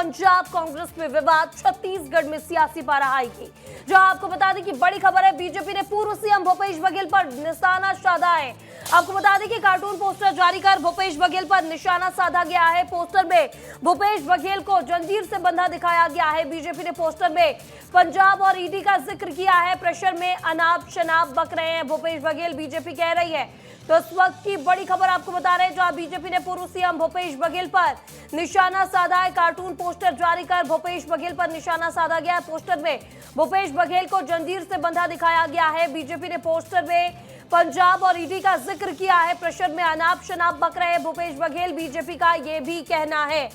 पंजाब कांग्रेस में विवाद, छत्तीसगढ़ में सियासी पाराहाई की। जहां आपको बता दें कि बड़ी खबर है, बीजेपी ने पूर्व सीएम भूपेश बघेल पर निशाना साधा है। आपको बता दें कि कार्टून पोस्टर जारी कर भूपेश बघेल पर निशाना साधा गया है। पोस्टर में भूपेश बघेल को जंजीर से बंधा दिखाया गया है। बीजेपी ने पोस्टर में पंजाब और ईडी का जिक्र किया है। प्रेशर में अनाप शनाप बक रहे हैं भूपेश बघेल, बीजेपी कह रही है। तो इस वक्त की बड़ी खबर आपको बता रहे हैं, जहां बीजेपी ने पूर्व सीएम भूपेश बघेल पर निशाना साधा है। कार्टून पोस्टर जारी कर भूपेश बघेल पर निशाना साधा गया है। पोस्टर में भूपेश बघेल को जंजीर से बंधा दिखाया गया है। बीजेपी ने पोस्टर में पंजाब और ईडी का जिक्र किया है। प्रेशर में अनाप शनाप बक रहे हैं भूपेश बघेल, बीजेपी का यह भी कहना है।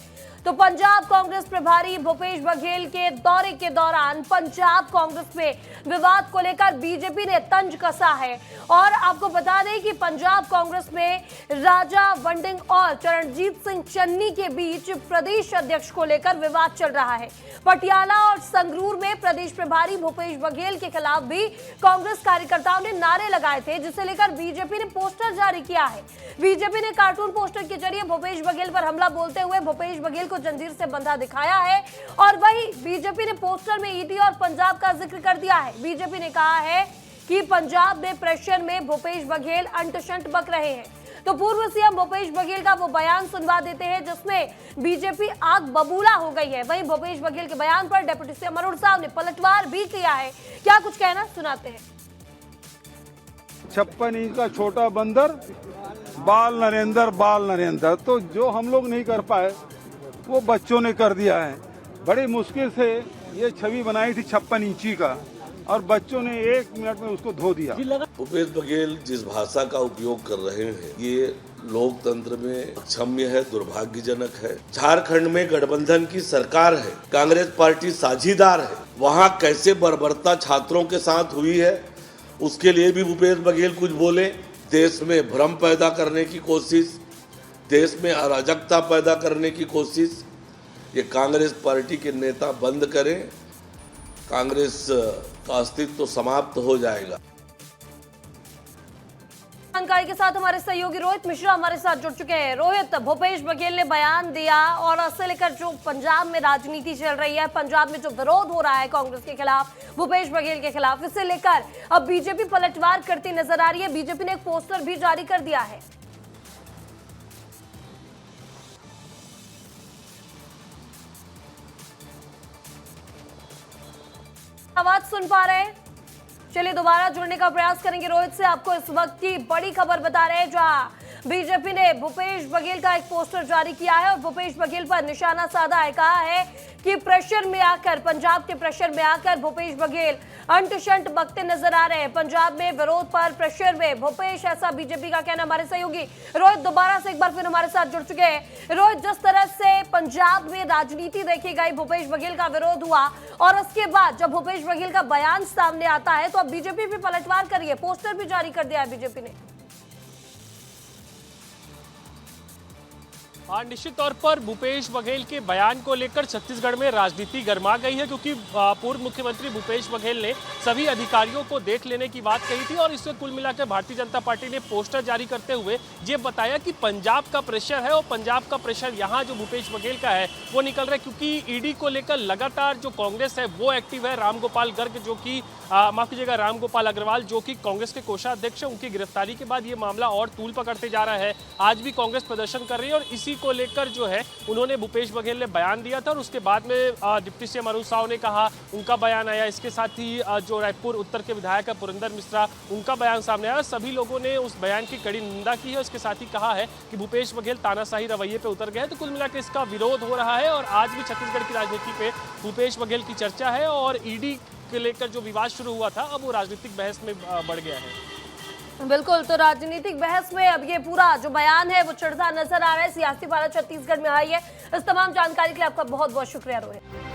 तो पंजाब कांग्रेस प्रभारी भूपेश बघेल के दौरे के दौरान पंजाब कांग्रेस में विवाद को लेकर बीजेपी ने तंज कसा है। और आपको बता दें कि पंजाब कांग्रेस में राजा वंडिंग और चरणजीत सिंह चन्नी के बीच प्रदेश अध्यक्ष को लेकर विवाद चल रहा है। पटियाला और संगरूर में प्रदेश प्रभारी भूपेश बघेल के खिलाफ भी कांग्रेस कार्यकर्ताओं ने नारे लगाए थे, जिसे लेकर बीजेपी ने पोस्टर जारी किया है। बीजेपी ने कार्टून पोस्टर के जरिए भूपेश बघेल पर हमला बोलते हुए भूपेश बघेल को जंजीर से बंधा दिखाया है। और वही बीजेपी ने पोस्टर में ईडी और पंजाब का जिक्र कर दिया है। बीजेपी ने कहा है कि पंजाब में प्रेशर में भूपेश बघेल अंटशंट बक रहे हैं। तो पूर्व सीएम भूपेश बघेल का वो बयान सुनवा देते हैं, जिसमें बीजेपी आग बबूला हो गई है। वहीं भूपेश बघेल के बयान पर डिप्टी सीएम अरुण साहब ने पलटवार भी किया है। क्या कुछ कहना, सुनाते हैं। 56 इंच का छोटा बंदर, बाल नरेंद्र। तो जो हम लोग नहीं कर पाए वो बच्चों ने कर दिया है। बड़ी मुश्किल से ये छवि बनाई थी 56 इंची का, और बच्चों ने 1 मिनट में उसको धो दिया। भूपेश बघेल जिस भाषा का उपयोग कर रहे हैं, ये लोकतंत्र में अक्षम्य है, दुर्भाग्यजनक है। झारखंड में गठबंधन की सरकार है, कांग्रेस पार्टी साझीदार है। वहाँ कैसे बर्बरता छात्रों के साथ हुई है, उसके लिए भी भूपेश बघेल कुछ बोले। देश में भ्रम पैदा करने की कोशिश, देश में अराजकता पैदा करने की कोशिश, ये कांग्रेस पार्टी के नेता बंद करें। कांग्रेस का अस्तित्व तो समाप्त हो जाएगा। जानकारी के साथ हमारे सहयोगी रोहित मिश्रा हमारे साथ जुड़ चुके हैं। रोहित, भूपेश बघेल ने बयान दिया और इससे लेकर जो पंजाब में राजनीति चल रही है, पंजाब में जो विरोध हो रहा है कांग्रेस के खिलाफ, भूपेश बघेल के खिलाफ, इससे लेकर अब बीजेपी पलटवार करती नजर आ रही है। बीजेपी ने एक पोस्टर भी जारी कर दिया है। आवाज सुन पा रहे हैं? चलिए दोबारा जुड़ने का प्रयास करेंगे रोहित से। आपको इस वक्त की बड़ी खबर बता रहे हैं, जहां बीजेपी ने भूपेश बघेल का एक पोस्टर जारी किया है और भूपेश बघेल पर निशाना साधा है। कहा है कि प्रेशर में आकर, पंजाब के प्रेशर में आकर भूपेश बघेल अंटशंट बकते नजर आ रहे हैं। पंजाब में विरोध पर प्रेशर में भूपेश, ऐसा बीजेपी का कहना। हमारे सहयोगी रोहित दोबारा से एक बार फिर हमारे साथ जुड़ चुके हैं। रोहित, जिस तरह से पंजाब में राजनीति देखी गई, भूपेश बघेल का विरोध हुआ और उसके बाद जब भूपेश बघेल का बयान सामने आता है, तो अब बीजेपी भी पलटवार करी है, पोस्टर भी जारी कर दिया है बीजेपी ने। हाँ, निश्चित तौर पर भूपेश बघेल के बयान को लेकर छत्तीसगढ़ में राजनीति गर्मा गई है, क्योंकि पूर्व मुख्यमंत्री भूपेश बघेल ने सभी अधिकारियों को देख लेने की बात कही थी और इससे कुल मिलाकर भारतीय जनता पार्टी ने पोस्टर जारी करते हुए ये बताया कि पंजाब का प्रेशर है और पंजाब का प्रेशर यहाँ जो भूपेश बघेल का है वो निकल रहा है, क्योंकि ईडी को लेकर लगातार जो कांग्रेस है वो एक्टिव है। रामगोपाल गर्ग जो कि माफ कीजिएगा, रामगोपाल अग्रवाल जो कि कांग्रेस के कोषाध्यक्ष है, उनकी गिरफ्तारी के बाद ये मामला और तूल पकड़ते जा रहा है। आज भी कांग्रेस प्रदर्शन कर रही है और इसी को लेकर जो है उन्होंने भूपेश बघेल ने बयान दिया था और उसके बाद में डिप्टी सीएम अरुण साहब ने कहा, उनका बयान आया। इसके साथ ही जो रायपुर उत्तर के विधायक है पुरंदर मिश्रा, उनका बयान सामने आया। सभी लोगों ने उस बयान की कड़ी निंदा की है। उसके साथ ही कहा है कि भूपेश बघेल तानाशाही रवैये पे उतर गए हैं। तो कुल मिलाकर इसका विरोध हो रहा है और आज भी छत्तीसगढ़ की राजनीति पे भूपेश बघेल की चर्चा है और ईडी के लेकर जो विवाद शुरू हुआ था अब वो राजनीतिक बहस में बढ़ गया है। बिल्कुल, तो राजनीतिक बहस में अब ये पूरा जो बयान है वो चढ़ता नजर आ रहा है। सियासी पारा छत्तीसगढ़ में आई है। इस तमाम जानकारी के लिए आपका बहुत बहुत शुक्रिया रोहित।